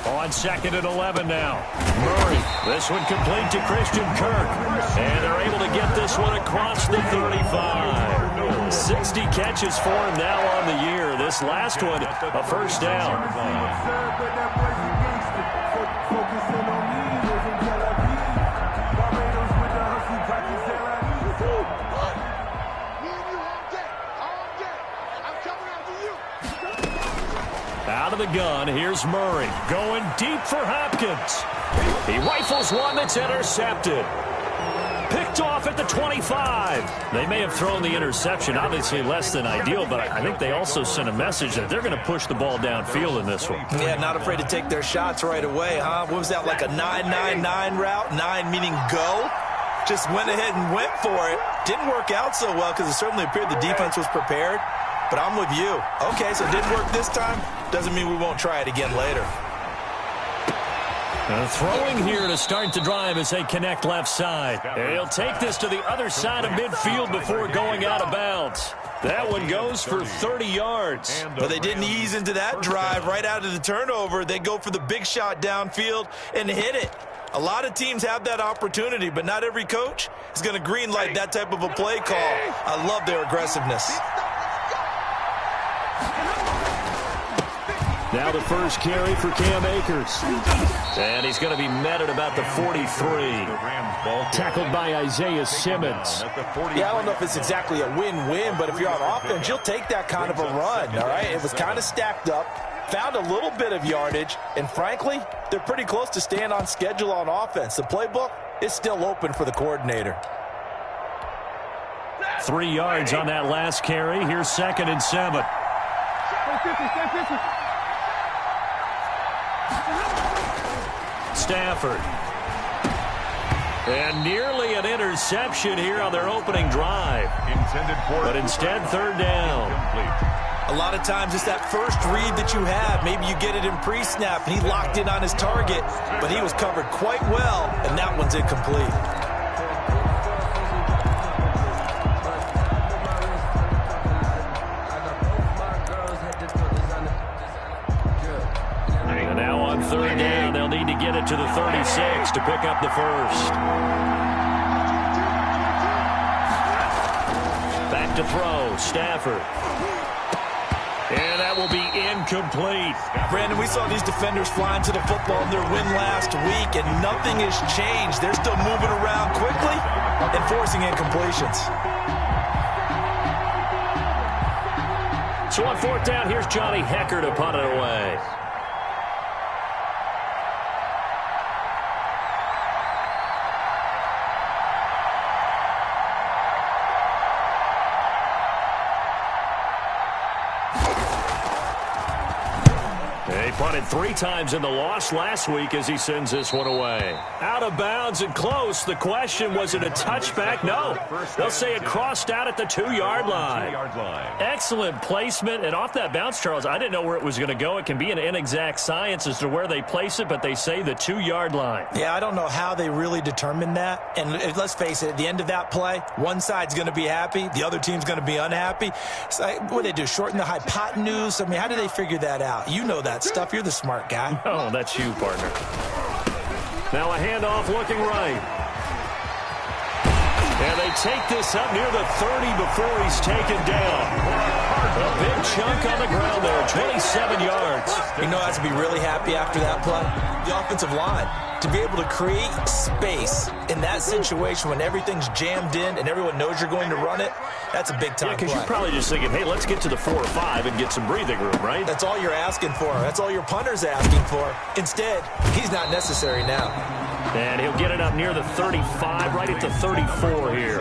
On 2nd and 11 now. Murray. This one complete to Christian Kirk. And they're able to get this one across the 35. 60 catches for him now on the year. This last one, a first down. Out of the gun, here's Murray. Going deep for Hopkins. He rifles one that's intercepted. Picked off at the 25. They may have thrown the interception, obviously less than ideal, but I think they also sent a message that they're going to push the ball downfield in this one. Yeah, not afraid to take their shots right away, huh? What was that, like a 9-9-9 route? 9 meaning go? Just went ahead and went for it. Didn't work out so well because it certainly appeared the defense was prepared. But I'm with you. Okay, so it didn't work this time. Doesn't mean we won't try it again later. Throwing here to start the drive as they connect left side. He'll take this to the other side of midfield before going out of bounds. That one goes for 30 yards. But they didn't ease into that drive right out of the turnover. They go for the big shot downfield and hit it. A lot of teams have that opportunity, but not every coach is going to greenlight that type of a play call. I love their aggressiveness. Now the first carry for Cam Akers. And he's going to be met at about the 43. Tackled by Isaiah Simmons. Yeah, I don't know if it's exactly a win-win, but if you're on offense, you'll take that kind of a run, all right? It was kind of stacked up, found a little bit of yardage, and frankly, they're pretty close to staying on schedule on offense. The playbook is still open for the coordinator. 3 yards on that last carry. Here's 2nd and 7. Stafford. And nearly an interception here on their opening drive. But instead, 3rd down. A lot of times it's that first read that you have. Maybe you get it in pre-snap. He locked in on his target, but he was covered quite well, and that one's incomplete. And now on 3rd down, they'll need to get it to the 36 to pick up the first. Back to throw, Stafford. And that will be incomplete. Brandon, we saw these defenders flying to the football in their win last week, and nothing has changed. They're still moving around quickly and forcing incompletions. So on 4th down, here's Johnny Hecker to punt it away. They punted 3 times in the loss last week as he sends this one away. Out of bounds and close. The question, was it a touchback? No. They'll say it crossed out at the 2-yard line. Excellent placement. And off that bounce, Charles, I didn't know where it was going to go. It can be an inexact science as to where they place it, but they say the 2-yard line. Yeah, I don't know how they really determined that. And let's face it, at the end of that play, one side's going to be happy, the other team's going to be unhappy. So what do they do, shorten the hypotenuse? I mean, how do they figure that out? You know that stuff. You're the smart guy. Oh, that's you, partner. Now a handoff looking right. And they take this up near the 30 before he's taken down. A big chunk on the ground there, 27 yards. You know, I have to be really happy after that play. The offensive line, to be able to create space in that situation when everything's jammed in and everyone knows you're going to run it, that's a big time play. Because you're probably just thinking, hey, let's get to the 4 or 5 and get some breathing room, right? That's all you're asking for. That's all your punter's asking for. Instead, he's not necessary now. And he'll get it up near the 35, right at the 34 here.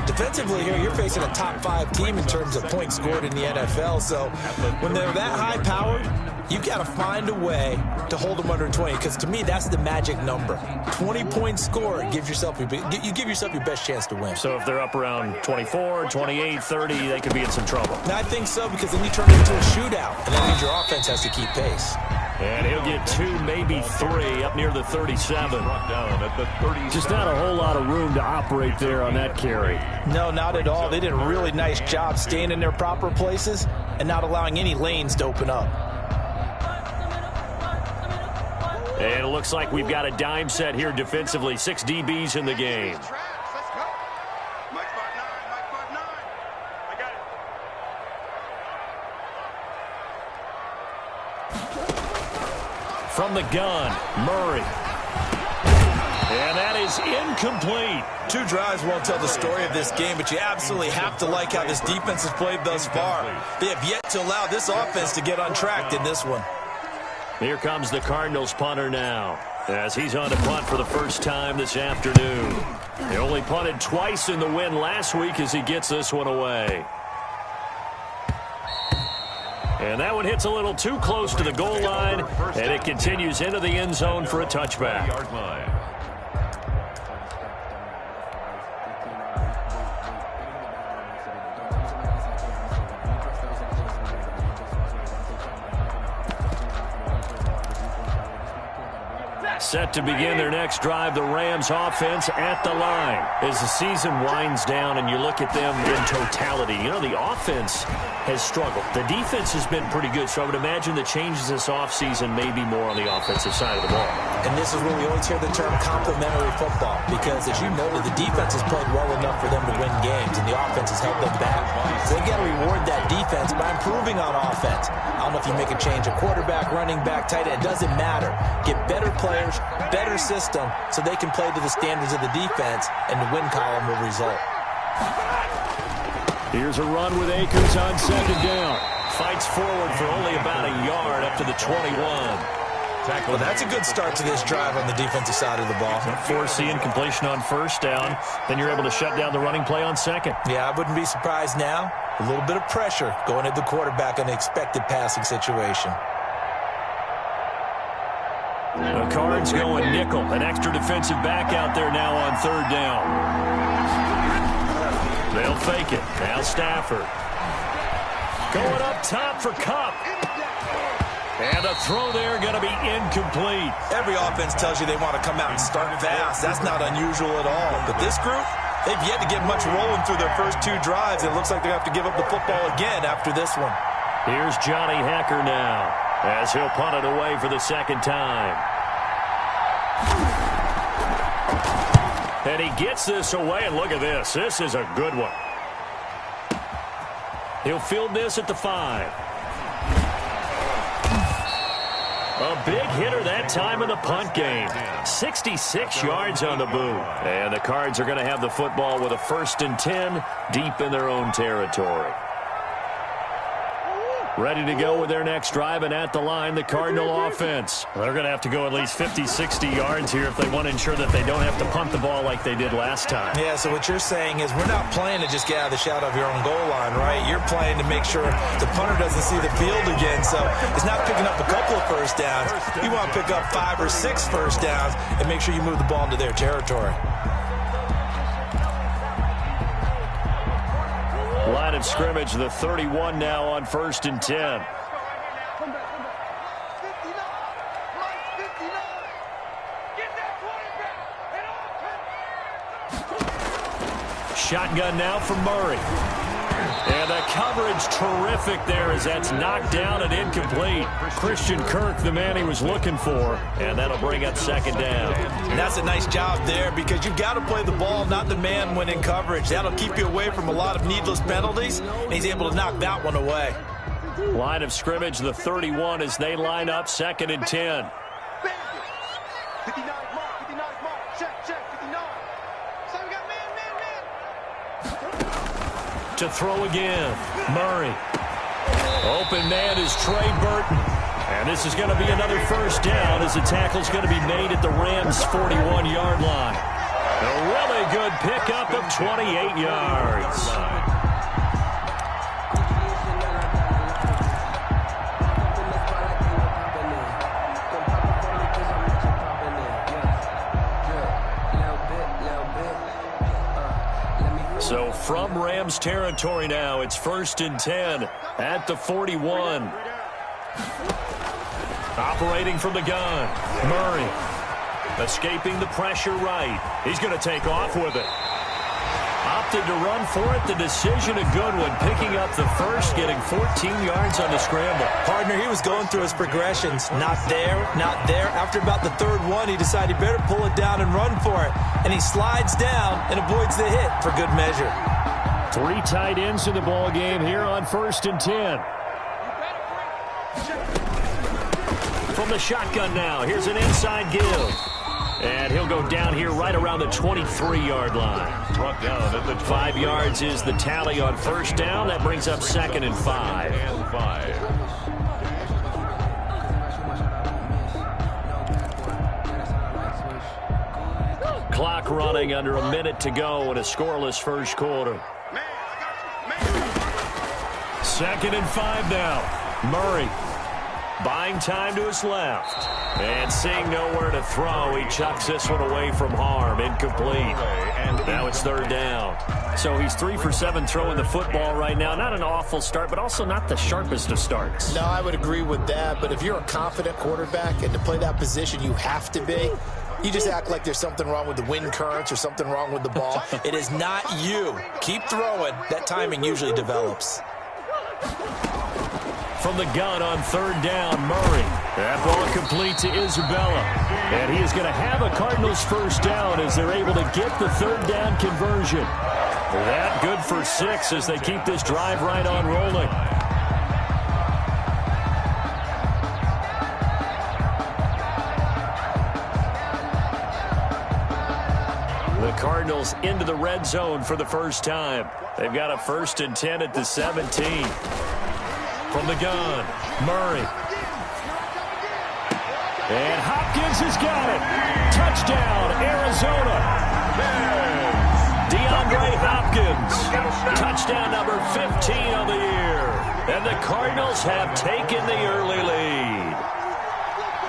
Defensively here, you're facing a top 5 team in terms of points scored in the NFL. So when they're that high-powered, you got to find a way to hold them under 20. Because to me, that's the magic number. 20 points scored, you give yourself your best chance to win. So if they're up around 24, 28, 30, they could be in some trouble. I think so, because then you turn it into a shootout, and that means your offense has to keep pace. And he'll get 2, maybe 3, up near the 37. Just not a whole lot of room to operate there on that carry. No, not at all. They did a really nice job staying in their proper places and not allowing any lanes to open up. And it looks like we've got a dime set here defensively. 6 DBs in the game. From the gun, Murray. And that is incomplete. 2 drives won't tell the story of this game, but you absolutely have to like how this defense has played thus far. They have yet to allow this offense to get untracked in this one. Here comes the Cardinals punter now, as he's on to punt for the first time this afternoon. He only punted twice in the win last week as he gets this one away. And that one hits a little too close to the goal line, and it continues into the end zone for a touchback. Set to begin their next drive, the Rams offense at the line. As the season winds down and you look at them in totality, you know, the offense has struggled. The defense has been pretty good, so I would imagine the changes this offseason may be more on the offensive side of the ball. And this is where we always hear the term complementary football, because as you noted, the defense has played well enough for them to win games, and the offense has held them back. So they've got to reward that defense by improving on offense. I don't know if you make a change, a quarterback, running back, tight end, it doesn't matter. Get better players, better system, so they can play to the standards of the defense, and the win column will result. Here's a run with Akers on second down. Fights forward for only about a yard up to the 21. Well, that's a good start to this drive on the defensive side of the ball. Force the incompletion on first down. Then you're able to shut down the running play on second. Yeah, I wouldn't be surprised now. A little bit of pressure going at the quarterback on the expected passing situation. The Cards going nickel. An extra defensive back out there now on third down. They'll fake it. Now Stafford. Going up top for Kupp. And the throw there going to be incomplete. Every offense tells you they want to come out and start fast. That's not unusual at all. But this group, they've yet to get much rolling through their first 2 drives. It looks like they have to give up the football again after this one. Here's Johnny Hecker now, as he'll punt it away for the second time. And he gets this away, and look at this. This is a good one. He'll field this at the 5. A big hitter that time in the punt game. 66 yards on the boot. And the Cards are going to have the football with a 1st and 10 deep in their own territory. Ready to go with their next drive, and at the line, the Cardinal offense. They're going to have to go at least 50, 60 yards here if they want to ensure that they don't have to punt the ball like they did last time. Yeah, so what you're saying is we're not playing to just get out of the shadow of your own goal line, right? You're playing to make sure the punter doesn't see the field again. So it's not picking up a couple of first downs. You want to pick up 5 or 6 first downs and make sure you move the ball into their territory. Line of scrimmage, the 31 now on 1st and 10. Shotgun now for Murray. And the coverage terrific there as that's knocked down and incomplete. Christian Kirk, the man he was looking for, and that'll bring up second down. And that's a nice job there, because you've got to play the ball, not the man when in coverage. That'll keep you away from a lot of needless penalties, and he's able to knock that one away. Line of scrimmage, the 31 as they line up 2nd and 10. To throw again, Murray. Open man is Trey Burton. And this is going to be another first down as the tackle's going to be made at the Rams' 41-yard line. A really good pickup of 28 yards. So from Rams territory now, it's 1st and 10 at the 41. Operating from the gun, Murray. Escaping the pressure right. He's going to take off with it. opted to run for it. The decision a good one, picking up the first, getting 14 yards on the scramble. Partner, he was going through his progressions. Not there, not there. After about the third one, he decided he better pull it down and run for it. And he slides down and avoids the hit for good measure. 3 tight ends in the ball game here on 1st and 10. From the shotgun now, here's an inside give. And he'll go down here right around the 23-yard line. Brought down at the 5 yards is the tally on 1st down. That brings up 2nd and 5. Clock running under a minute to go in a scoreless first quarter. 2nd and 5 now. Murray buying time to his left. And seeing nowhere to throw, he chucks this one away from harm. Incomplete. And now it's 3rd down. So he's 3 for 7 throwing the football right now. Not an awful start, but also not the sharpest of starts. No, I would agree with that. But if you're a confident quarterback and to play that position, you have to be. You just act like there's something wrong with the wind currents or something wrong with the ball. It is not you. Keep throwing. That timing usually develops. From the gun on 3rd down, Murray. That ball complete to Isabella. And he is going to have a Cardinals first down as they're able to get the 3rd down conversion. That good for 6 as they keep this drive right on rolling. The Cardinals into the red zone for the first time. They've got a 1st and 10 at the 17. From the gun, Murray. And Hopkins has got it. Touchdown, Arizona. DeAndre Hopkins. Touchdown number 15 on the year. And the Cardinals have taken the early lead.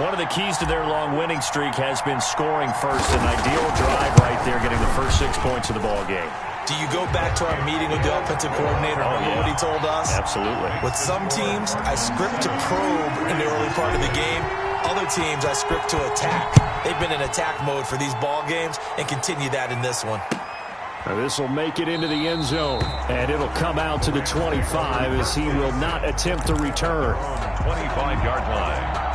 One of the keys to their long winning streak has been scoring first. An ideal drive right there, getting the first 6 points of the ball game. Do you go back to our meeting with the offensive coordinator? Remember what he told us? Absolutely. With some teams, I script to probe in the early part of the game. Other teams, I script to attack. They've been in attack mode for these ball games and continue that in this one. Now this will make it into the end zone, and it'll come out to the 25 as he will not attempt to return. 25-yard line.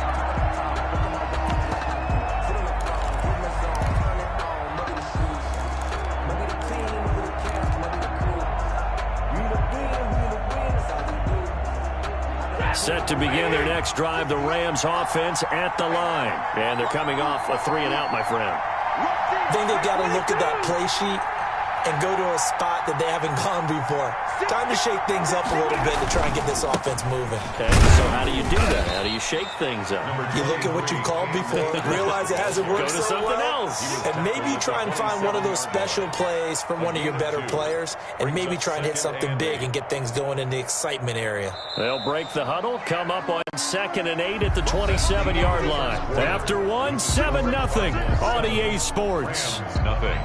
Set to begin their next drive, the Rams offense at the line. And they're coming off a 3-and-out, my friend. I think they've got to look at that play sheet and go to a spot that they haven't gone before. Time to shake things up a little bit to try and get this offense moving. Okay, so how do you do that? How do you shake things up? You look at what you called before, realize it hasn't worked Go to so something well, else. and maybe try and find one of those special plays from one of your better players, and maybe try and hit something big and get things going in the excitement area. They'll break the huddle, come up on 2nd and 8 at the 27-yard line. After 1, 7-0 on EA Sports. Nothing.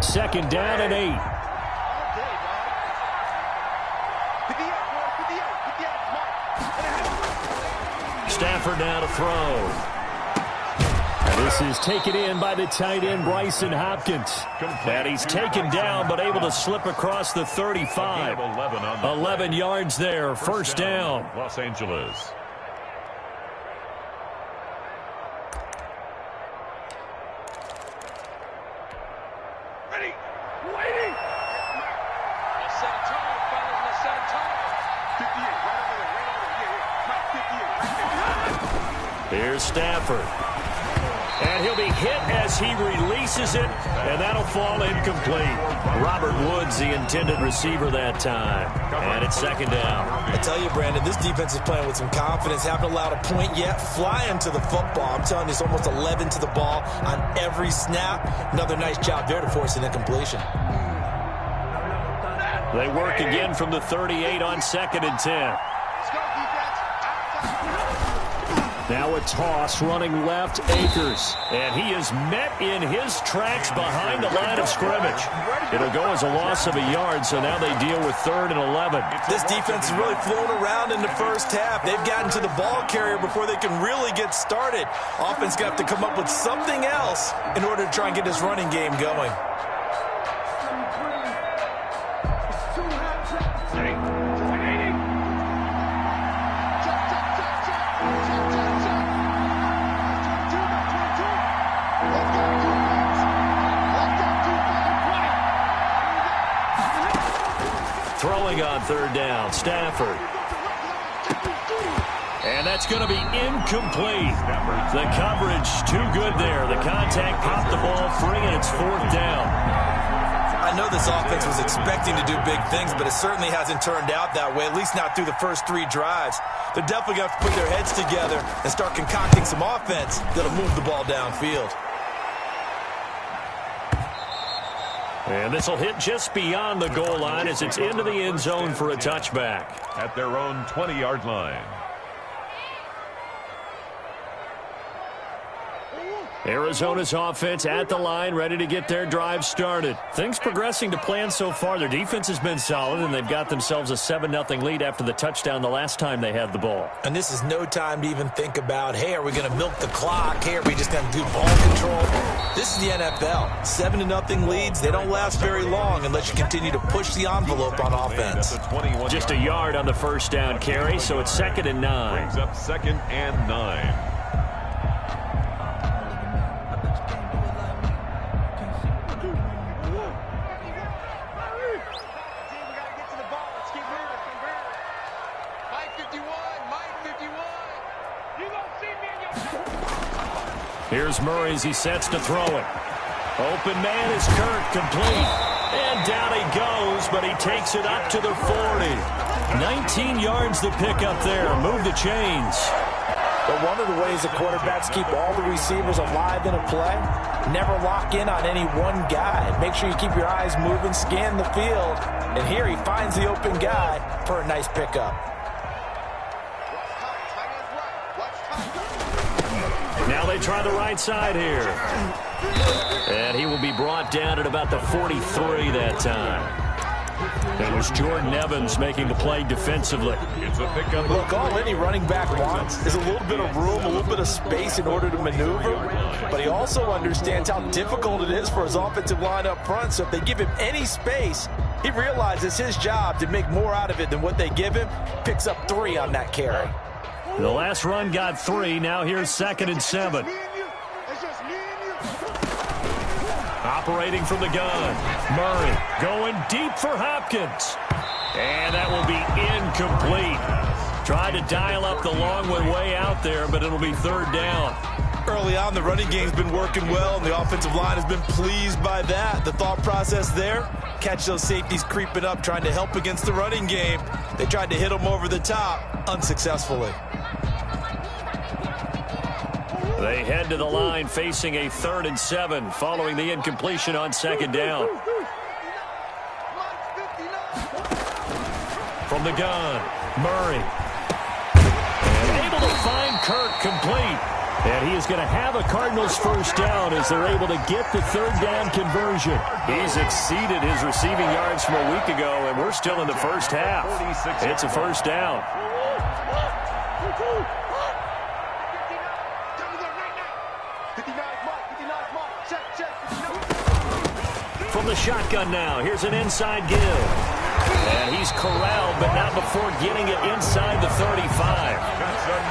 Second down and 8. Stafford now to throw. And this is taken in by the tight end, Bryson Hopkins. And he's taken down, but able to slip across the 35. 11 yards there, first down. Los Angeles. Here's Stafford. And he'll be hit as he releases it, and that'll fall incomplete. Robert Woods, the intended receiver that time. And it's second down. I tell you, Brandon, this defense is playing with some confidence. Haven't allowed a point yet. Flying to the football. I'm telling you, it's almost 11 to the ball on every snap. Another nice job there to force an incompletion. They work again from the 38 on 2nd and 10. Now a toss running left, Akers. And he is met in his tracks behind the line of scrimmage. It'll go as a loss of a yard, so now they deal with 3rd and 11. This defense is really flown around in the first half. They've gotten to the ball carrier before they can really get started. Offense going to have to come up with something else in order to try and get this running game going. Throwing on 3rd down, Stafford. And that's going to be incomplete. The coverage too good there. The contact popped the ball free, and it's 4th down. I know this offense was expecting to do big things, but it certainly hasn't turned out that way, at least not through the first 3 drives. They're definitely going to have to put their heads together and start concocting some offense that'll move the ball downfield. And this will hit just beyond the goal line as it's into the end zone for a touchback. At their own 20-yard line. Arizona's offense at the line, ready to get their drive started. Things progressing to plan so far. Their defense has been solid, and they've got themselves a 7-0 lead after the touchdown the last time they had the ball. And this is no time to even think about, hey, are we going to milk the clock? Hey, are we just going to do ball control? This is the NFL. 7-0 leads, they don't last very long unless you continue to push the envelope on offense. Just a yard on the 1st down carry, so it's 2nd and 9. Brings up 2nd and 9. Here's Murray as he sets to throw it. Open man is Kirk, complete. And down he goes, but he takes it up to the 40. 19 yards to pick up there. Move the chains. But one of the ways the quarterbacks keep all the receivers alive in a play, never lock in on any one guy. Make sure you keep your eyes moving, scan the field. And here he finds the open guy for a nice pickup. Now they try the right side here. And he will be brought down at about the 43 that time. It was Jordan Evans making the play defensively. It's a pickup. Look, all any running back wants is a little bit of room, a little bit of space in order to maneuver. But he also understands how difficult it is for his offensive line up front. So if they give him any space, he realizes it's his job to make more out of it than what they give him. Picks up 3 on that carry. The last run got 3. Now here's 2nd and 7. Operating from the gun. Murray going deep for Hopkins. And that will be incomplete. Tried to dial up the long one way out there, but it'll be 3rd down. Early on, the running game's been working well, and the offensive line has been pleased by that. The thought process there, catch those safeties creeping up, trying to help against the running game. They tried to hit them over the top, unsuccessfully. They head to the line facing a 3rd and 7 following the incompletion on 2nd down. From the gun, Murray. And able to find Kirk complete. And he is going to have a Cardinals 1st down as they're able to get the 3rd down conversion. He's exceeded his receiving yards from a week ago, and we're still in the first half. It's a 1st down. From the shotgun now, here's an inside give. And he's corralled, but not before getting it inside the 35.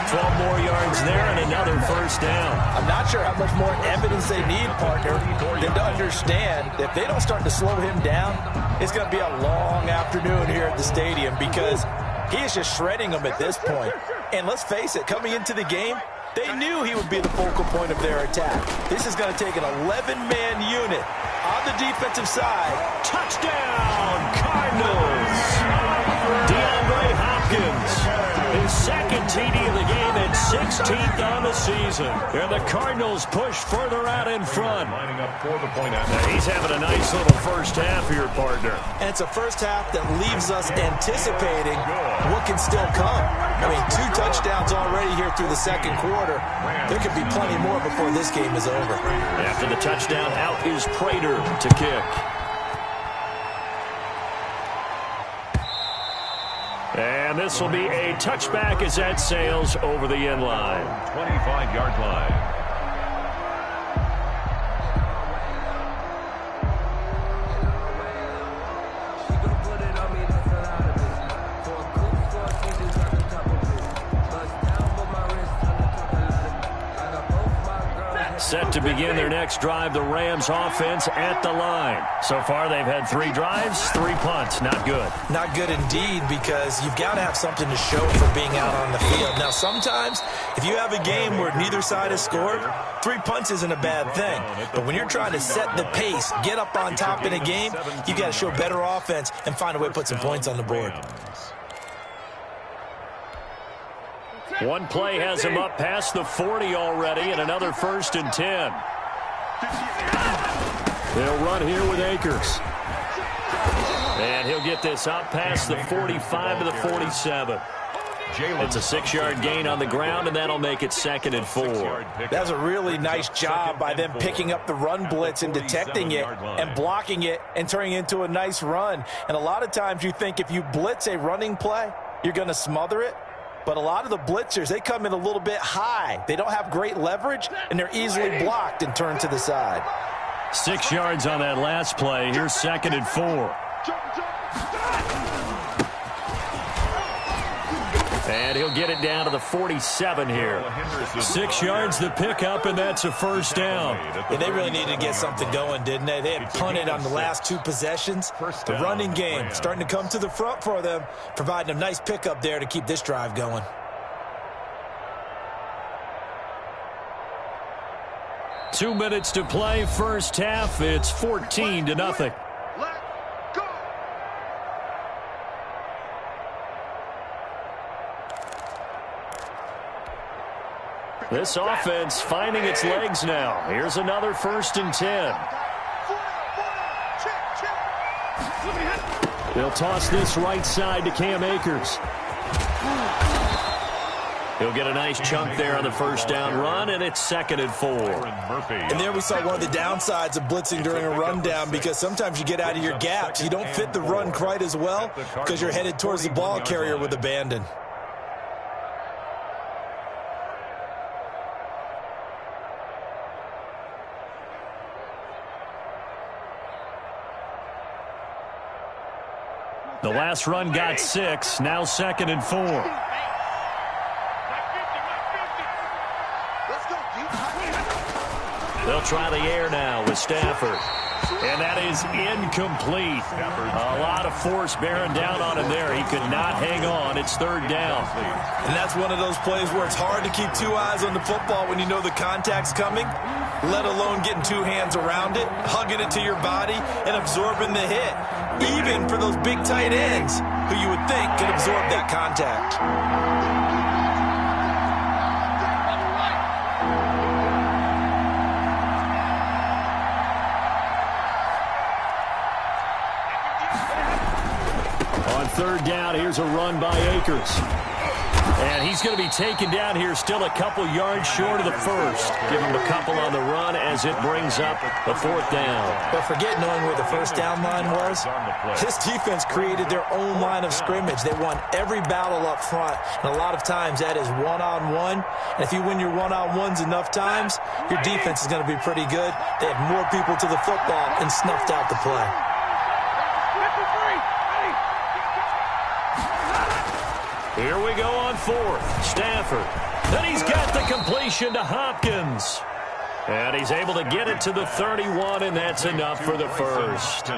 12 more yards there and another 1st down. I'm not sure how much more evidence they need, partner, than to understand that if they don't start to slow him down, it's going to be a long afternoon here at the stadium because he is just shredding them at this point. And let's face it, coming into the game, they knew he would be the focal point of their attack. This is going to take an 11-man unit on the defensive side. Touchdown, Cardinals! DeAndre Hopkins, his 2nd TD of the game and 16th on the season. And the Cardinals push further out in front. Lining up for the point out. Now he's having a nice little first half here, partner. And it's a first half that leaves us anticipating what can still come. I mean, 2 touchdowns already here through the second quarter. There could be plenty more before this game is over. After the touchdown, out is Prater to kick. And this will be a touchback as that sails over the end line. 25-yard line. Set to begin their next drive, the Rams offense at the line. So far, they've had 3 drives, 3 punts. Not good. Not good indeed, because you've got to have something to show for being out on the field. Now, sometimes, if you have a game where neither side has scored, 3 punts isn't a bad thing. But when you're trying to set the pace, get up on top in a game, you've got to show better offense and find a way to put some points on the board. One play has him up past the 40 already, and another 1st and 10. They'll run here with Akers. And he'll get this up past the 45 to the 47. It's a 6-yard gain on the ground, and that'll make it 2nd and 4. That's a really nice job by them picking up the run blitz and detecting it and blocking it and turning it into a nice run. And a lot of times you think if you blitz a running play, you're going to smother it. But a lot of the blitzers, they come in a little bit high. They don't have great leverage, and they're easily blocked and turned to the side. 6 yards on that last play. Here's 2nd and 4. And he'll get it down to the 47 here. 6 yards the pickup, and that's a 1st down. Yeah, they really needed to get something going, didn't they? They had punted on the last 2 possessions. The running game starting to come to the front for them, providing a nice pickup there to keep this drive going. Two minutes to play, first half. It's 14-0. This offense finding its legs now. Here's another 1st and 10. They'll toss this right side to Cam Akers. He'll get a nice chunk there on the 1st down run, and it's 2nd and 4. And there we saw one of the downsides of blitzing during a rundown, because sometimes you get out of your gaps. You don't fit the run quite as well because you're headed towards the ball carrier with abandon. The last run got 6, now 2nd and 4. They'll try the air now with Stafford. And that is incomplete. A lot of force bearing down on him there. He could not hang on. It's 3rd down. And that's one of those plays where it's hard to keep 2 eyes on the football when you know the contact's coming, let alone getting 2 hands around it, hugging it to your body, and absorbing the hit. Even for those big tight ends who you would think can absorb that contact. On 3rd down, here's a run by Akers. And he's going to be taken down here still a couple yards short of the 1st. Give him a couple on the run as it brings up the 4th down. But forget knowing where the 1st down line was. This defense created their own line of scrimmage. They won every battle up front. And a lot of times that is one-on-one. And if you win your one-on-ones enough times, your defense is going to be pretty good. They had more people to the football and snuffed out the play. Here we go on 4th. Stafford. Then he's got the completion to Hopkins. And he's able to get it to the 31, and that's enough for the 1st.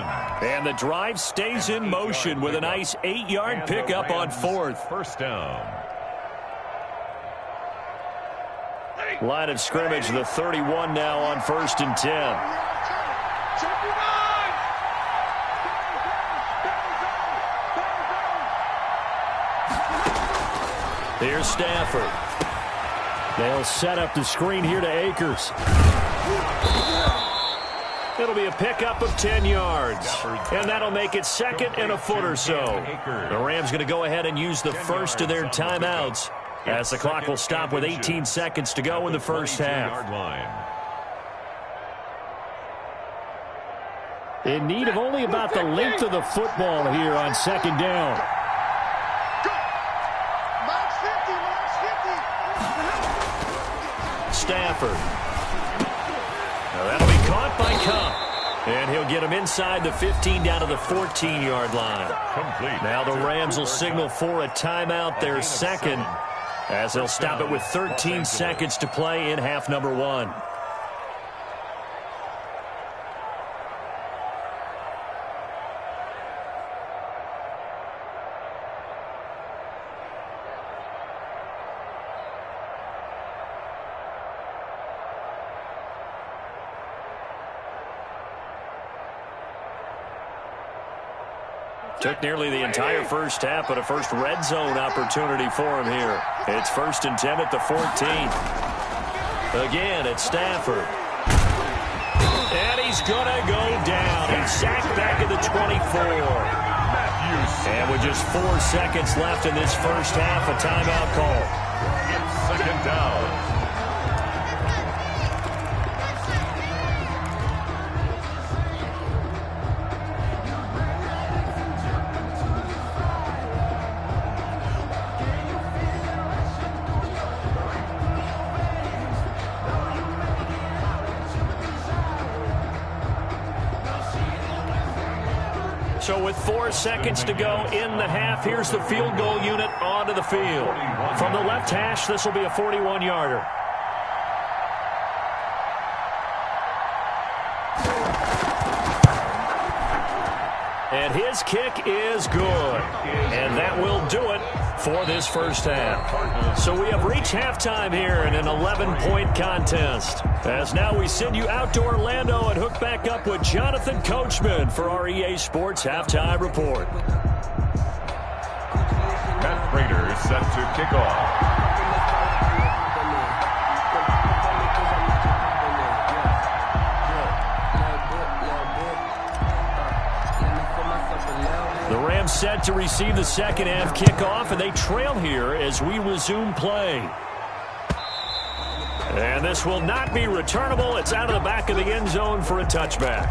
And the drive stays in motion with a nice 8-yard pickup on 4th. 1st down. Line of scrimmage, the 31 now on 1st and 10. Here's Stafford. They'll set up the screen here to Akers. It'll be a pickup of 10 yards. And that'll make it second and a foot or so. The Rams going to go ahead and use the first of their timeouts as the clock will stop with 18 seconds to go in the first half. In need of only about the length of the football here on second down. Stafford. Now that'll be caught by Cup. And he'll get him inside the 15 down to the 14-yard line. Complete. Now the Rams will signal for a timeout, their second, as they'll stop it with 13 seconds to play in half number 1. Took nearly the entire first half, but a first red zone opportunity for him here. It's 1st and 10 at the 14. Again, it's Stafford. And he's going to go down. He's sacked back at the 24. And with just 4 seconds left in this first half, a timeout call. It's 2nd down. So with 4 seconds to go in the half, here's the field goal unit onto the field. From the left hash, this will be a 41-yarder. And his kick is good. And that will do it for this first half. So we have reached halftime here in an 11-point contest. As now we send you out to Orlando and hook back up with Jonathan Coachman for our EA Sports Halftime Report. Matt Prater is set to kick off. The Rams set to receive the second half kickoff, and they trail here as we resume play. And this will not be returnable. It's out of the back of the end zone for a touchback.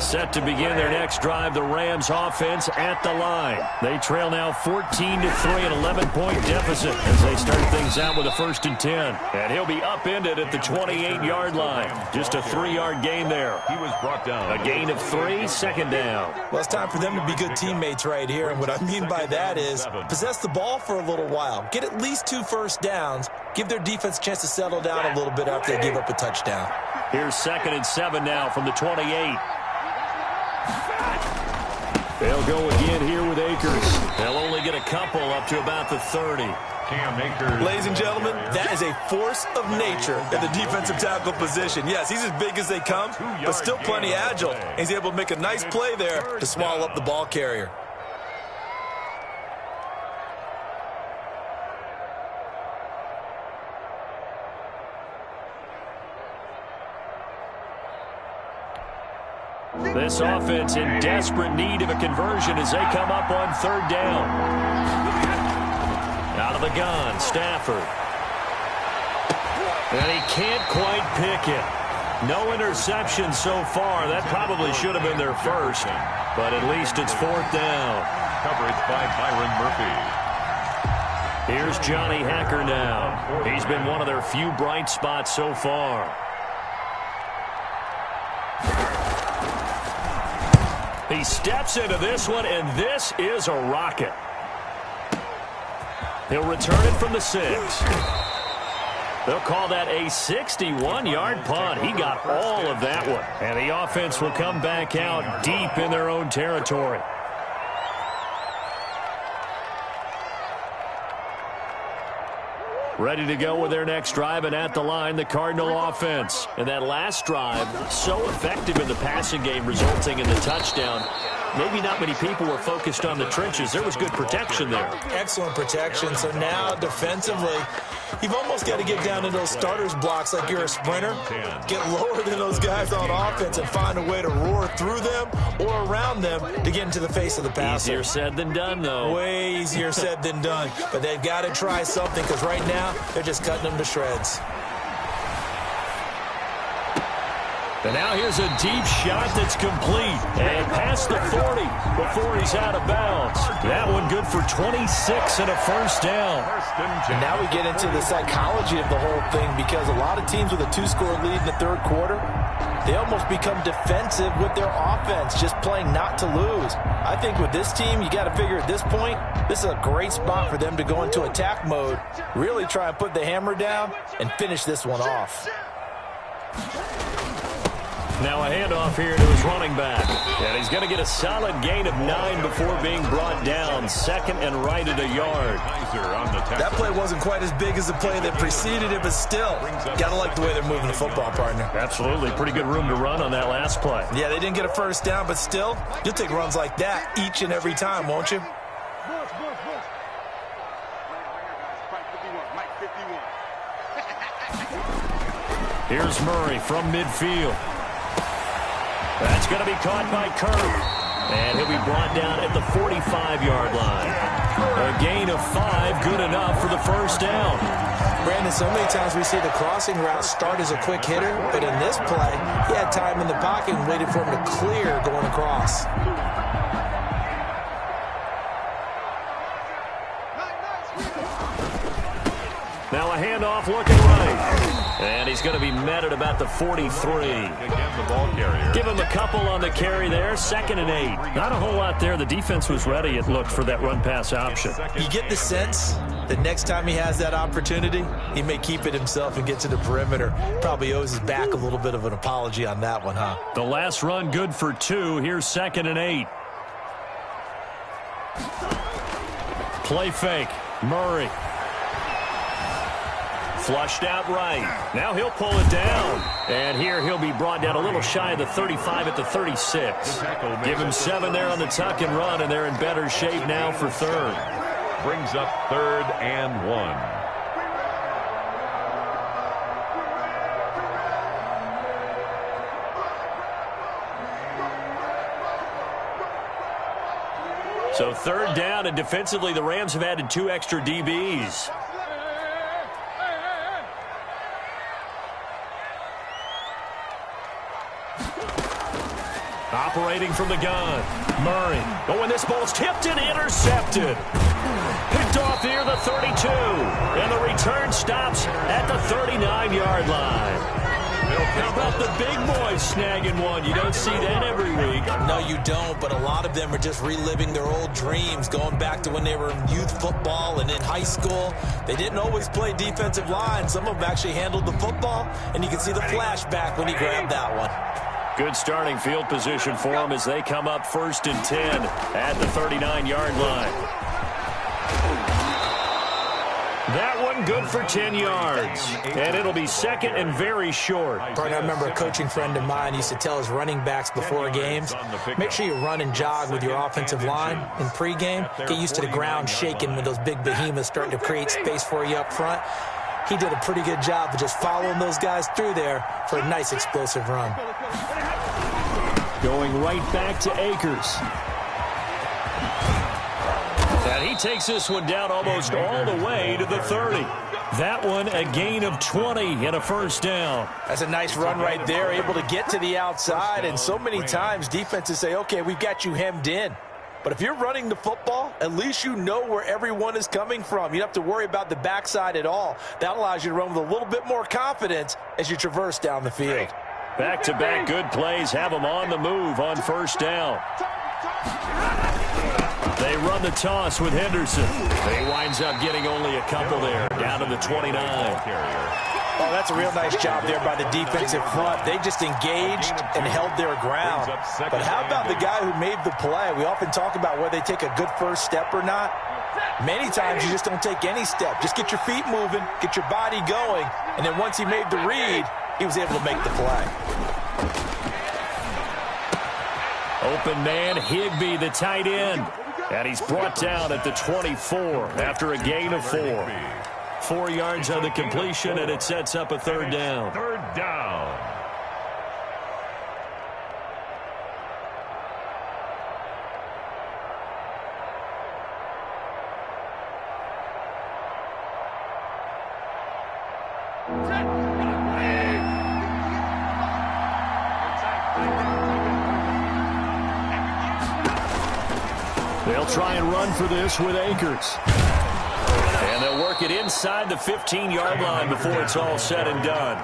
Set to begin their next drive, the Rams offense at the line. They trail now 14-3, an 11-point deficit as they start things out with a 1st and 10. And he'll be upended at the 28-yard line. Just a 3-yard gain there. He was brought down. A gain of 3, 2nd down. Well, it's time for them to be good teammates right here. And what I mean by that is possess the ball for a little while. Get at least 2 first downs. Give their defense a chance to settle down a little bit after they give up a touchdown. Here's 2nd and 7 now from the 28. They'll go again here with Akers. They'll only get a couple up to about the 30. Cam Akers. Ladies and gentlemen, that is a force of nature in the defensive tackle position. Yes, he's as big as they come, but still plenty agile. He's able to make a nice play there to swallow up the ball carrier. This offense in desperate need of a conversion as they come up on 3rd down. Out of the gun, Stafford. And he can't quite pick it. No interception so far. That probably should have been their first, but at least it's 4th down. Coverage by Byron Murphy. Here's Johnny Hacker now. He's been one of their few bright spots so far. He steps into this one, and this is a rocket. He'll return it from the 6. They'll call that a 61-yard punt. He got all of that one. And the offense will come back out deep in their own territory. Ready to go with their next drive, and at the line, the Cardinal offense. And that last drive, so effective in the passing game, resulting in the touchdown. Maybe not many people were focused on the trenches. There was good protection there. Excellent protection. So now, defensively, you've almost got to get down to those starters blocks like you're a sprinter. Get lower than those guys on offense and find a way to roar through them or around them to get into the face of the passer. Easier said than done, though. Way easier said than done. But they've got to try something because right now they're just cutting them to shreds. And now here's a deep shot that's complete. And past the 40 before he's out of bounds. That one good for 26 and a first down. And now we get into the psychology of the whole thing because a lot of teams with a 2-score lead in the third quarter, they almost become defensive with their offense, just playing not to lose. I think with this team, you got to figure at this point, this is a great spot for them to go into attack mode, really try and put the hammer down and finish this one off. Now a handoff here to his running back. And he's going to get a solid gain of 9 before being brought down. Second and right at a yard. That play wasn't quite as big as the play that preceded it, but still, got to like the way they're moving the football, partner. Absolutely. Pretty good room to run on that last play. Yeah, they didn't get a first down, but still, you'll take runs like that each and every time, won't you? Here's Murray from midfield. That's going to be caught by Kirk. And he'll be brought down at the 45-yard line. A gain of 5, good enough for the first down. Brandon, so many times we see the crossing route start as a quick hitter, but in this play, he had time in the pocket and waited for him to clear going across. Now a handoff looking right. And he's going to be met at about the 43. Give him a couple on the carry there. 2nd and 8. Not a whole lot there. The defense was ready, it looked, for that run-pass option. You get the sense that next time he has that opportunity, he may keep it himself and get to the perimeter. Probably owes his back a little bit of an apology on that one, huh? The last run good for 2. Here's 2nd and 8. Play fake. Murray. Flushed out right. Now he'll pull it down. And here he'll be brought down a little shy of the 35 at the 36. Give him 7 there on the tuck and run, and they're in better shape now for 3rd. Brings up 3rd and 1. So 3rd down, and defensively the Rams have added 2 extra DBs. Operating from the gun, Murray. Oh, and this ball's tipped and intercepted. Picked off near the 32. And the return stops at the 39-yard line. How about the big boys snagging one? You don't see that every week. No, you don't, but a lot of them are just reliving their old dreams, going back to when they were in youth football and in high school. They didn't always play defensive line. Some of them actually handled the football, and you can see the flashback when he grabbed that one. Good starting field position for them as they come up 1st and 10 at the 39-yard line. That one good for 10 yards. And it'll be 2nd and very short. Partner, I remember a coaching friend of mine used to tell his running backs before games, make sure you run and jog with your offensive line in pregame. Get used to the ground shaking when those big behemoths starting to create space for you up front. He did a pretty good job of just following those guys through there for a nice explosive run. Going right back to Akers. And he takes this one down almost all the way to the 30. That one a gain of 20 and a first down. That's a nice run right there, able to get to the outside. And so many times defenses say, okay, we've got you hemmed in. But if you're running the football, at least you know where everyone is coming from. You don't have to worry about the backside at all. That allows you to run with a little bit more confidence as you traverse down the field. Back-to-back good plays have them on the move on first down. They run the toss with Henderson. He winds up getting only a couple there, down to the 29. Oh, that's a real nice job there by the defensive front. They just engaged and held their ground. But how about the guy who made the play? We often talk about whether they take a good first step or not. Many times you just don't take any step. Just get your feet moving, get your body going, and then once he made the read, he was able to make the play. Open man, Higbee, the tight end. And he's brought down at the 24 after a gain of 4. 4 yards on the completion, and it sets up a third down. Third down. They'll try and run for this with Akers. And they'll work it inside the 15-yard line before it's all said and done.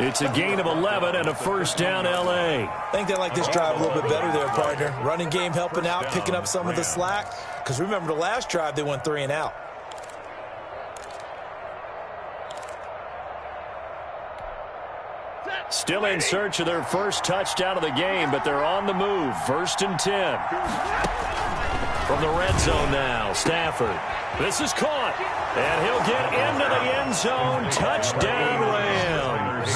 It's a gain of 11 and a first down, L.A. I think they like this drive a little bit better there, partner. Running game helping out, picking up some of the slack. Because remember, the last drive, they went 3 and out. Still in search of their first touchdown of the game, but they're on the move. First and 10. From the red zone now, Stafford. This is caught, and he'll get into the end zone. Touchdown, Rams.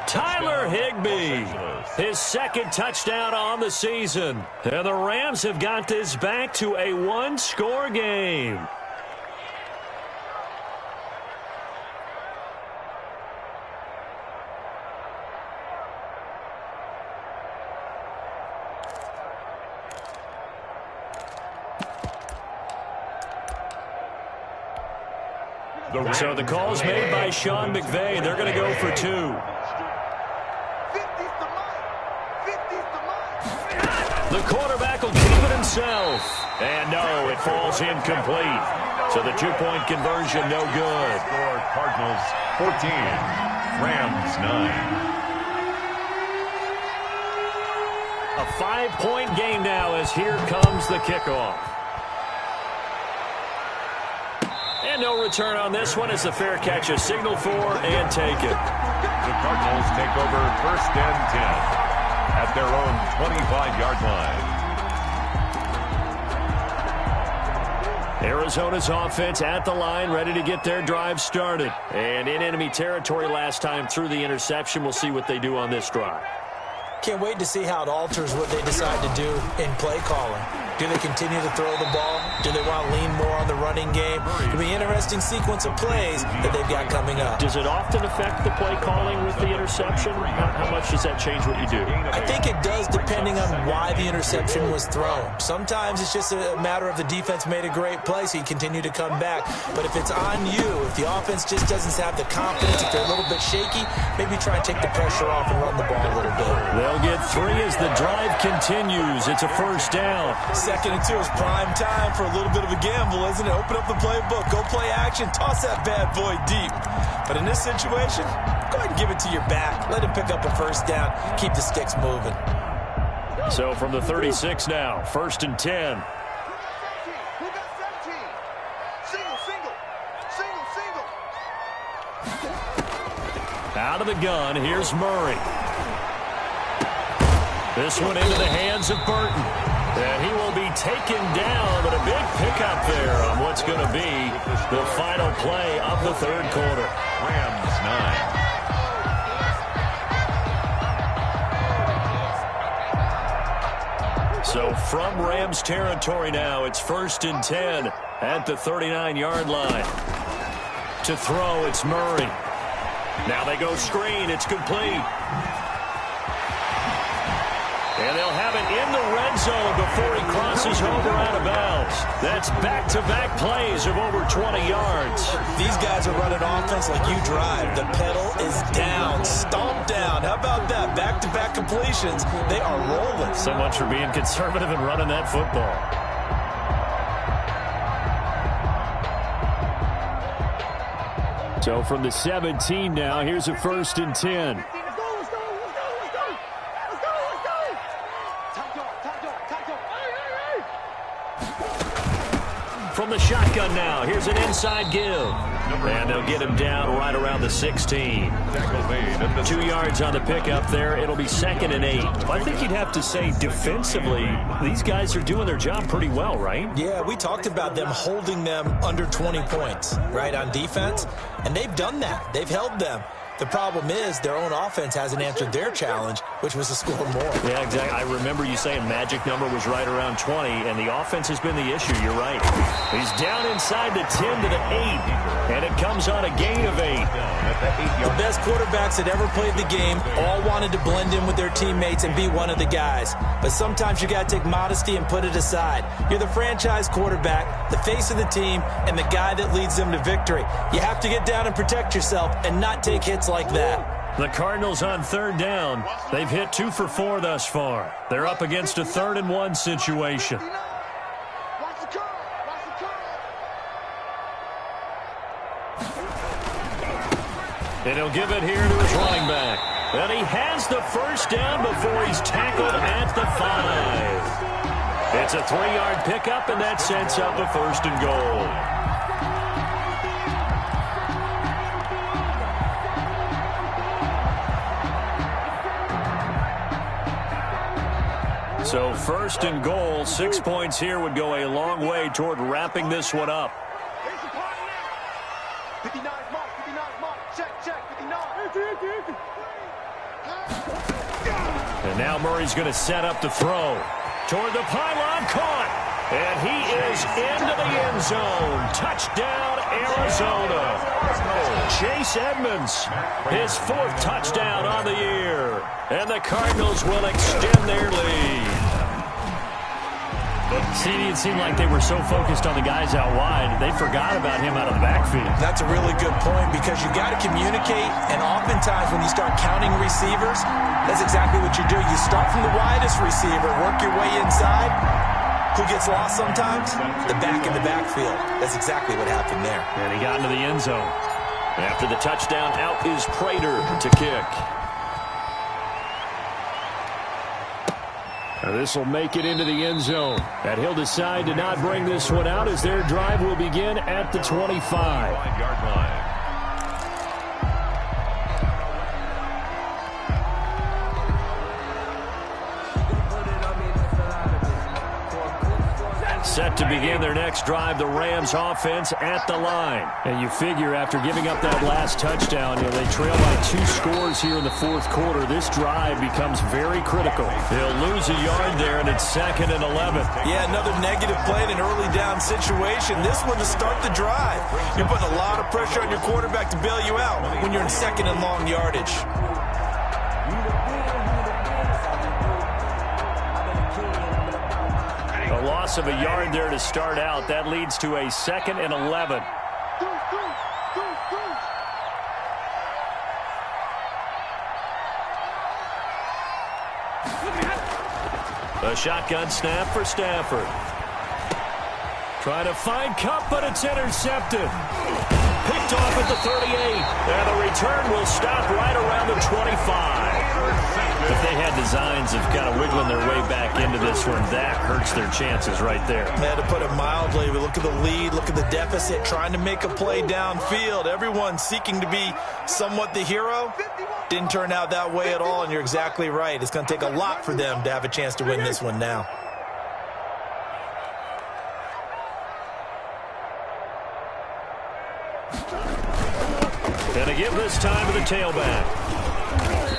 Tyler Higbee, his second touchdown on the season. And the Rams have got this back to a one-score game. So the call's made by Sean McVay. They're going to go for 2. The quarterback will keep it himself. And no, it falls incomplete. So the 2-point conversion, no good. Score Cardinals 14, Rams 9. A 5-point game now as here comes the kickoff. And no return on this one as the fair catch is signaled for and taken. The Cardinals take over first and 10 at their own 25-yard line. Arizona's offense at the line, ready to get their drive started. And in enemy territory last time through the interception. We'll see what they do on this drive. Can't wait to see how it alters what they decide to do in play calling. Do they continue to throw the ball? Do they want to lean more on the running game? It'll be an interesting sequence of plays that they've got coming up. Does it often affect the play calling with the interception? How much does that change what you do? I think it does depending on why the interception was thrown. Sometimes it's just a matter of the defense made a great play, so you continue to come back. But if it's on you, if the offense just doesn't have the confidence, if they're a little bit shaky, maybe try and take the pressure off and run the ball a little bit. They'll get 3 as the drive continues. It's a first down. 2nd and 2 is prime time for a little bit of a gamble, isn't it? Open up the playbook, go play action, toss that bad boy deep. But in this situation, go ahead and give it to your back. Let him pick up a first down. Keep the sticks moving. So from the 36 now, first and 10. Out of the gun, here's Murray. This one into the hands of Burton. And he will be taken down, but a big pickup there on what's going to be the final play of the third quarter. Rams 9. So from Rams territory now, it's first and 10 at the 39-yard line. To throw, it's Murray. Now they go screen. It's complete. And they'll have it in the red zone before he crosses over out of bounds. That's back-to-back plays of over 20 yards. These guys are running offense like you drive. The pedal is down, stomped down. How about that? Back-to-back completions. They are rolling. So much for being conservative and running that football. So from the 17 now, here's a first and 10. From From the shotgun now, here's an inside give. And they'll get him down right around the 16. 2 yards on the pickup there. It'll be 2nd and 8. I think you'd have to say defensively, these guys are doing their job pretty well, right? Yeah, we talked about them holding them under 20 points, right, on defense. And they've done that. They've held them. The problem is their own offense hasn't answered their challenge, which was to score more. Yeah, exactly. I remember you saying magic number was right around 20, and the offense has been the issue. You're right. He's down inside the 10 to the 8, and it comes on a gain of 8. The best quarterbacks that ever played the game all wanted to blend in with their teammates and be one of the guys. But sometimes you got to take modesty and put it aside. You're the franchise quarterback, the face of the team, and the guy that leads them to victory. You have to get down and protect yourself and not take hits like that. The Cardinals on 3rd down. They've hit 2 for 4 thus far. They're up against a 3rd and 1 situation. And he'll give it here to his running back. And he has the first down before he's tackled at the 5. It's a 3-yard pickup, and that sets up a 1st and goal. So 1st and goal, 6 points here would go a long way toward wrapping this one up. 59 mark, 59 mark, check, 59. And now Murray's going to set up the throw. Toward the pylon, caught. And he is into the end zone. Touchdown, Arizona. Chase Edmonds, his 4th touchdown on the year. And the Cardinals will extend their lead. See, it seemed like they were so focused on the guys out wide, they forgot about him out of the backfield. That's a really good point because you got to communicate, and oftentimes when you start counting receivers, that's exactly what you do. You start from the widest receiver, work your way inside. Who gets lost sometimes? The back in the backfield. That's exactly what happened there. And he got into the end zone. After the touchdown, out is Prater to kick. This will make it into the end zone. And he'll decide to not bring this one out as their drive will begin at the 25. 5-yard line. Set to begin their next drive, the Rams offense at the line. And you figure after giving up that last touchdown, they trail by 2 scores here in the 4th quarter. This drive becomes very critical. They'll lose a yard there, and it's 2nd and 11. Yeah, another negative play in an early down situation. This one to start the drive. You're putting a lot of pressure on your quarterback to bail you out when you're in 2nd and long yardage. A loss of a yard there to start out. That leads to a 2nd and 11. A shotgun snap for Stafford. Trying to find Kupp, but it's intercepted. Picked off at the 38. And the return will stop right around the 25. If they had designs of kind of wiggling their way back into this one, that hurts their chances right there. Man, to put it mildly, we look at the lead, look at the deficit, trying to make a play downfield. Everyone seeking to be somewhat the hero. Didn't turn out that way at all, and you're exactly right. It's going to take a lot for them to have a chance to win this one now. And to give this time to the tailback.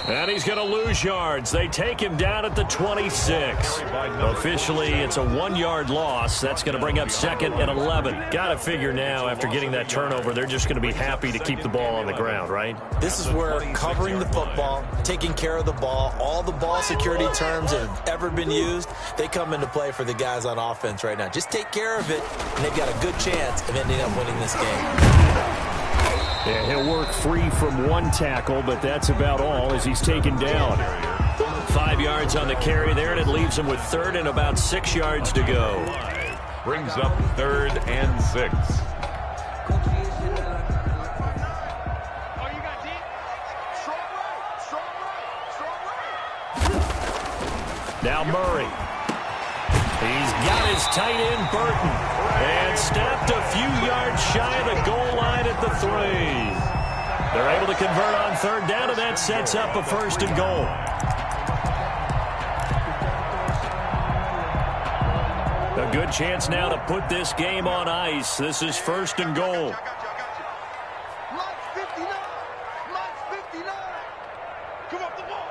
And he's going to lose yards. They take him down at the 26. Officially, it's a 1-yard loss. That's going to bring up 2nd and 11. Got to figure now, after getting that turnover, they're just going to be happy to keep the ball on the ground, right? This is where covering the football, taking care of the ball, all the ball security terms that have ever been used, they come into play for the guys on offense right now. Just take care of it, and they've got a good chance of ending up winning this game. Yeah, he'll work free from 1 tackle, but that's about all as he's taken down. 5 yards on the carry there, and it leaves him with 3rd and about 6 yards to go. Brings up 3rd and 6. Now Murray. He's got his tight end, Burton, and stepped a few yards shy of the goal line at the 3. They're able to convert on third down, and that sets up a 1st and goal. A good chance now to put this game on ice. This is 1st and goal. Mike's 59. Mike's 59. Come up the ball.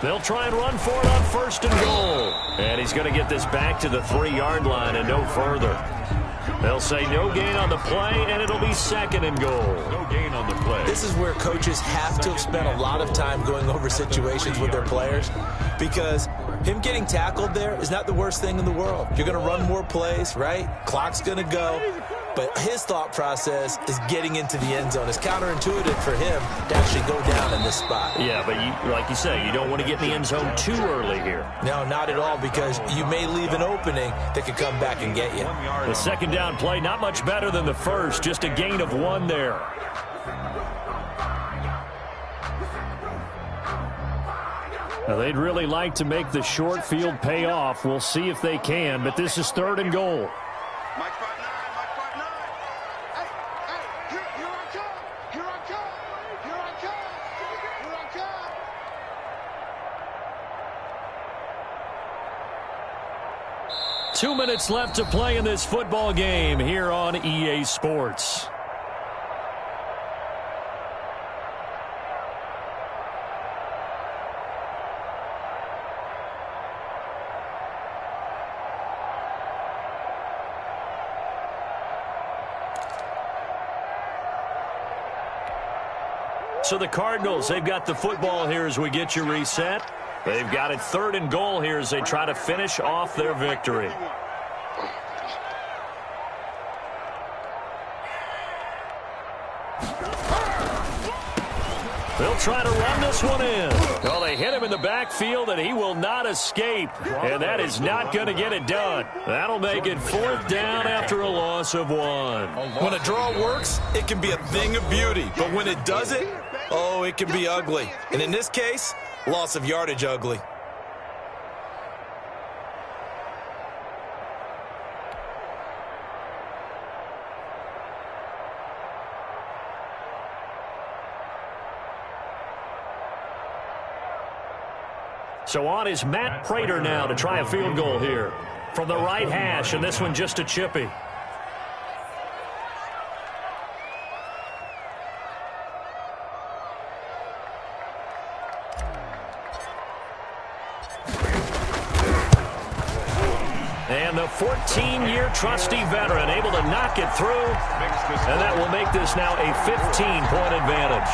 They'll try and run for it on 1st and goal. And he's going to get this back to the 3-yard line and no further. They'll say no gain on the play, and it'll be 2nd and goal. No gain on the play. This is where coaches have to have spent a lot of time going over situations with their players, because him getting tackled there is not the worst thing in the world. You're going to run more plays, right? Clock's going to go. But his thought process is getting into the end zone. It's counterintuitive for him to actually go down in this spot. Yeah, but like you say, you don't want to get in the end zone too early here. No, not at all, because you may leave an opening that could come back and get you. The 2nd down play, not much better than the first, just a gain of 1 there. Now, they'd really like to make the short field pay off. We'll see if they can, but this is 3rd and goal. Mike 59. Mike 59. Hey, here I come. Here I come. Here I come. Here I come. 2 minutes left to play in this football game here on EA Sports. So the Cardinals, they've got the football here as we get you reset. They've got it 3rd and goal here as they try to finish off their victory. They'll try to run this one in. Well, they hit him in the backfield, and he will not escape. And that is not going to get it done. That'll make it 4th down after a loss of 1. When a draw works, it can be a thing of beauty. But when it doesn't, oh, it can be ugly. And in this case, loss of yardage ugly. So on is Matt Prater now to try a field goal here from the right hash, and this one just a chippy. And the 14-year trusty veteran able to knock it through, and that will make this now a 15-point advantage.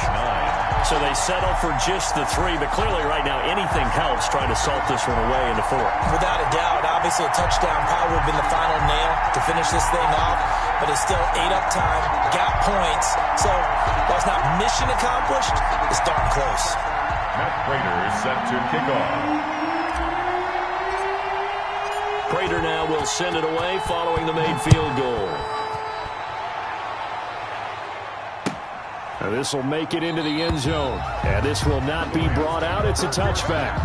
So they settle for just the 3, but clearly right now anything helps trying to salt this one away into 4. Without a doubt, obviously a touchdown probably would have been the final nail to finish this thing off, but it's still 8 up time, got points, so while it's not mission accomplished, it's darn close. Matt Prater is set to kick off. Prater now will send it away following the made field goal. Now this will make it into the end zone. And this will not be brought out. It's a touchback.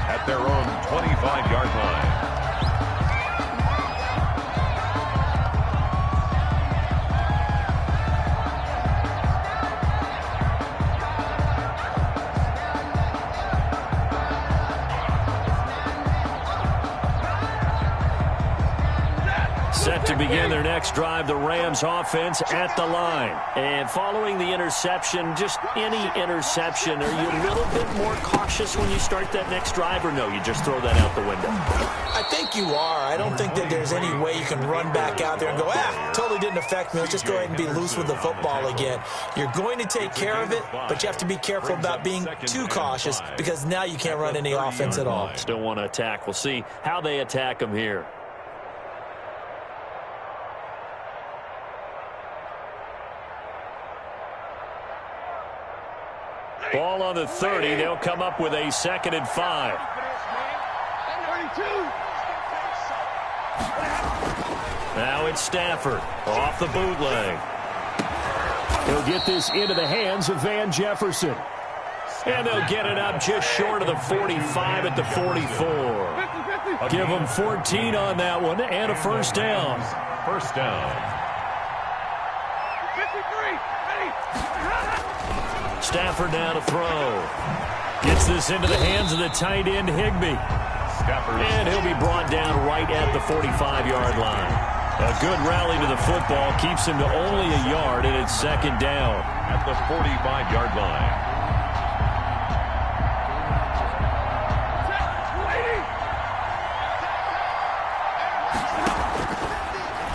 At their own 25-yard line. Set to begin their next drive, the Rams offense at the line. And following the interception, just any interception, are you a little bit more cautious when you start that next drive, or no, you just throw that out the window? I think you are. I don't think that there's any way you can run back out there and go, totally didn't affect me. Let's just go ahead and be loose with the football again. You're going to take care of it, but you have to be careful about being too cautious because now you can't run any offense at all. Still want to attack. We'll see how they attack them here. Ball on the 30. They'll come up with a 2nd and 5. Now it's Stafford off the bootleg. He'll They'll get this into the hands of Van Jefferson. And they'll get it up just short of the 45 at the 44. Give them 14 on that one and a first down. First down. Stafford now to throw. Gets this into the hands of the tight end, Higbee. And he'll be brought down right at the 45-yard line. A good rally to the football keeps him to only a yard, and it's second down. At the 45-yard line.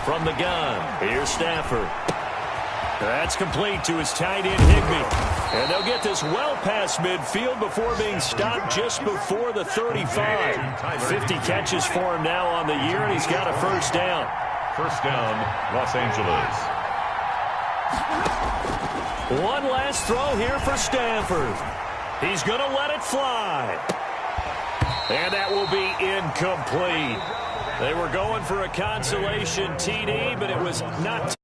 From the gun, here's Stafford. That's complete to his tight end, Higbee. And they'll get this well past midfield before being stopped just before the 35. 50 catches for him now on the year, and he's got a first down. First down, Los Angeles. One last throw here for Stafford. He's going to let it fly. And that will be incomplete. They were going for a consolation TD, but it was not